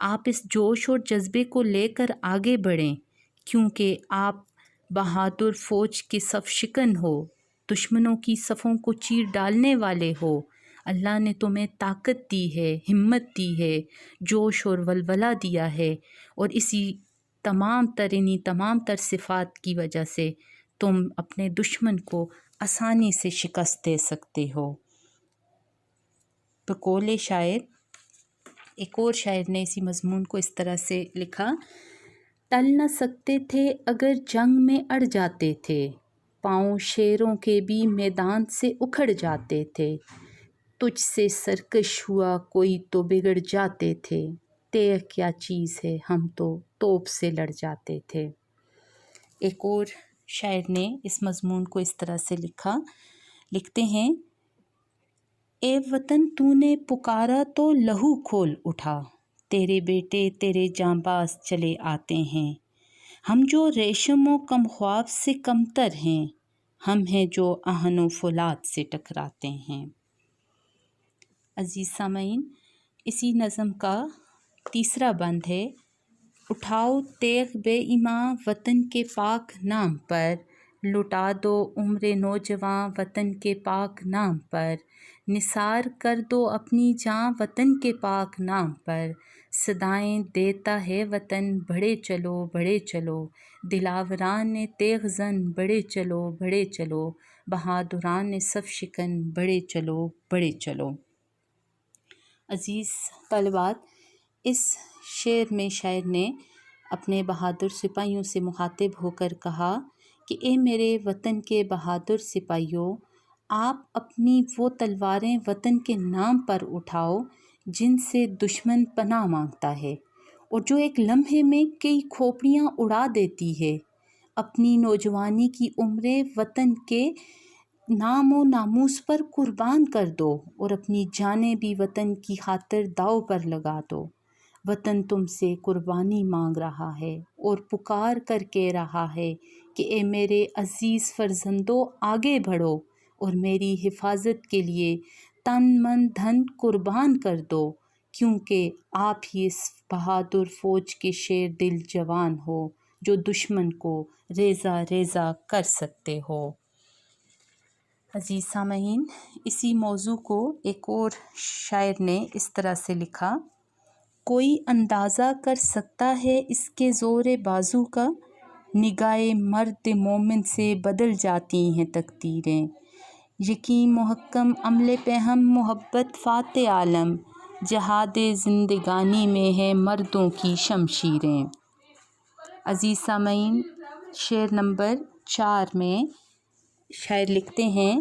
آپ اس جوش اور جذبے کو لے کر آگے بڑھیں، کیونکہ آپ بہادر فوج کے صف شکن ہو، دشمنوں کی صفوں کو چیر ڈالنے والے ہو۔ اللہ نے تمہیں طاقت دی ہے، ہمت دی ہے، جوش اور ولولہ دیا ہے، اور اسی تمام تر صفات کی وجہ سے تم اپنے دشمن کو آسانی سے شکست دے سکتے ہو۔ بقول شاعر، ایک اور شاعر نے اسی مضمون کو اس طرح سے لکھا: ٹل نہ سکتے تھے اگر جنگ میں اڑ جاتے تھے، پاؤں شیروں کے بھی میدان سے اکھڑ جاتے تھے، تجھ سے سرکش ہوا کوئی تو بگڑ جاتے تھے، تیغ کیا چیز ہے ہم تو توپ سے لڑ جاتے تھے۔ ایک اور شاعر نے اس مضمون کو اس طرح سے لکھتے ہیں: اے وطن تو نے پکارا تو لہو کھول اٹھا، تیرے بیٹے تیرے جانباز چلے آتے ہیں، ہم جو ریشم و کم خواب سے کمتر ہیں، ہم ہیں جو آہن و فولاد سے ٹکراتے ہیں۔ عزیز سامعین، اسی نظم کا تیسرا بند ہے: اٹھاؤ تیغ بے ایماں وطن کے پاک نام پر، لٹا دو عمر نوجواں وطن کے پاک نام پر، نثار کر دو اپنی جاں وطن کے پاک نام پر، صدائیں دیتا ہے وطن بڑھے چلو بڑھے چلو، دلاوران تیغ زن بڑھے چلو بڑھے چلو، بہادران صف شکن بڑھے چلو بڑھے چلو۔ عزیز طالبات، اس شعر میں شاعر نے اپنے بہادر سپاہیوں سے مخاطب ہو کر کہا کہ اے میرے وطن کے بہادر سپاہیوں، آپ اپنی وہ تلواریں وطن کے نام پر اٹھاؤ جن سے دشمن پناہ مانگتا ہے، اور جو ایک لمحے میں کئی کھوپڑیاں اڑا دیتی ہے۔ اپنی نوجوانی کی عمریں وطن کے نام و ناموس پر قربان کر دو، اور اپنی جانیں بھی وطن کی خاطر داؤ پر لگا دو۔ وطن تم سے قربانی مانگ رہا ہے اور پکار کر کہہ رہا ہے کہ اے میرے عزیز فرزندو، آگے بڑھو اور میری حفاظت کے لیے تن من دھن قربان کر دو، کیونکہ آپ ہی اس بہادر فوج کے شیر دل جوان ہو جو دشمن کو ریزہ ریزہ کر سکتے ہو۔ عزیز سامعین، اسی موضوع کو ایک اور شاعر نے اس طرح سے لکھا: کوئی اندازہ کر سکتا ہے اس کے زور بازو کا، نگاہ مرد مومن سے بدل جاتی ہیں تقدیریں، یقین محکم عمل پہ ہم محبت فاتح عالم، جہاد زندگانی میں ہے مردوں کی شمشیریں۔ عزیز سامعین، شعر نمبر 4 میں شاعر لکھتے ہیں: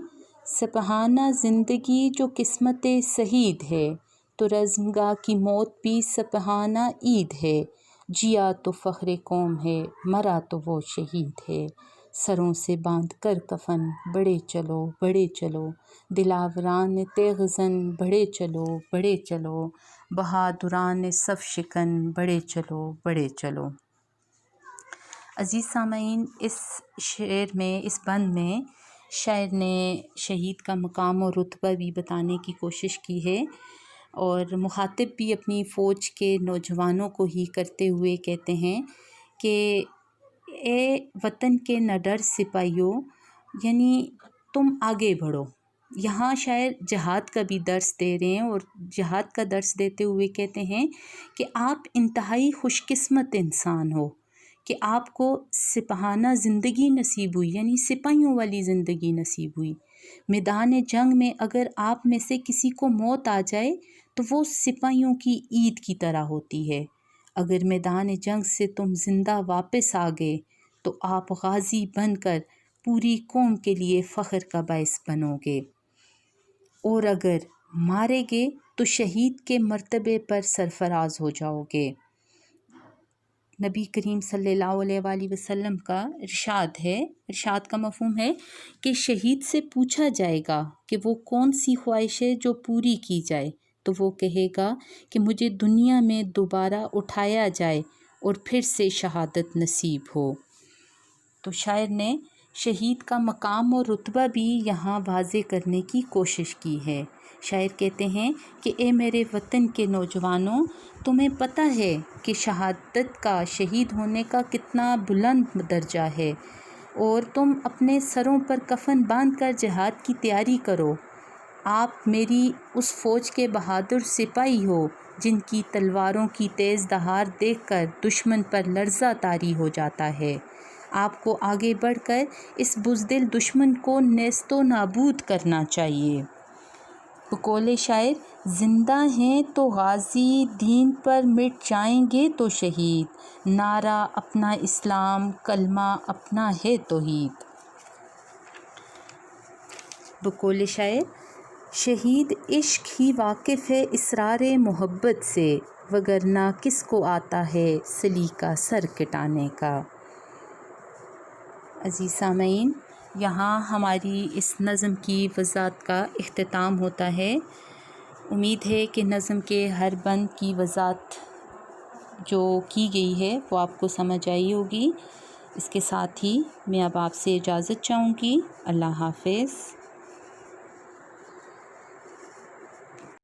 سپاہانہ زندگی جو قسمت شہید ہے، تو رزمگاہ کی موت بھی سپاہانہ عید ہے، جیا تو فخر قوم ہے، مرا تو وہ شہید ہے، سروں سے باندھ کر کفن بڑھے چلو بڑھے چلو، دلاوران تیغ زن بڑھے چلو بڑھے چلو، بہادران صف شکن بڑھے چلو بڑھے چلو۔ عزیز سامعین، اس شعر میں، اس بند میں شاعر نے شہید کا مقام اور رتبہ بھی بتانے کی کوشش کی ہے، اور مخاطب بھی اپنی فوج کے نوجوانوں کو ہی کرتے ہوئے کہتے ہیں کہ اے وطن کے نڈر سپاہیوں، یعنی تم آگے بڑھو۔ یہاں شاعر جہاد کا بھی درس دے رہے ہیں، اور جہاد کا درس دیتے ہوئے کہتے ہیں کہ آپ انتہائی خوش قسمت انسان ہو کہ آپ کو سپاہانہ زندگی نصیب ہوئی، یعنی سپاہیوں والی زندگی نصیب ہوئی۔ میدان جنگ میں اگر آپ میں سے کسی کو موت آ جائے تو وہ سپاہیوں کی عید کی طرح ہوتی ہے۔ اگر میدان جنگ سے تم زندہ واپس آ گئے تو آپ غازی بن کر پوری قوم کے لیے فخر کا باعث بنو گے، اور اگر مارے گے تو شہید کے مرتبے پر سرفراز ہو جاؤ گے۔ نبی کریم صلی اللہ علیہ وآلہ وسلم کا ارشاد ہے، ارشاد کا مفہوم ہے کہ شہید سے پوچھا جائے گا کہ وہ کون سی خواہش ہے جو پوری کی جائے، تو وہ کہے گا کہ مجھے دنیا میں دوبارہ اٹھایا جائے اور پھر سے شہادت نصیب ہو۔ تو شاعر نے شہید کا مقام اور رتبہ بھی یہاں واضح کرنے کی کوشش کی ہے۔ شاعر کہتے ہیں کہ اے میرے وطن کے نوجوانوں، تمہیں پتہ ہے کہ شہادت کا، شہید ہونے کا کتنا بلند درجہ ہے، اور تم اپنے سروں پر کفن باندھ کر جہاد کی تیاری کرو۔ آپ میری اس فوج کے بہادر سپاہی ہو جن کی تلواروں کی تیز دہار دیکھ کر دشمن پر لرزہ طاری ہو جاتا ہے۔ آپ کو آگے بڑھ کر اس بزدل دشمن کو نیست و نابود کرنا چاہیے۔ بقول شاعر، زندہ ہیں تو غازی، دین پر مٹ جائیں گے تو شہید، نعرہ اپنا اسلام، کلمہ اپنا ہے توحید۔ بقول شاعر، شہید عشق ہی واقف ہے اسرار محبت سے، وگرنہ کس کو آتا ہے سلیقہ سر کٹانے کا۔ عزیز سامعین، یہاں ہماری اس نظم کی وضاحت کا اختتام ہوتا ہے۔ امید ہے کہ نظم کے ہر بند کی وضاحت جو کی گئی ہے وہ آپ کو سمجھ آئی ہوگی۔ اس کے ساتھ ہی میں اب آپ سے اجازت چاہوں گی۔ اللہ حافظ۔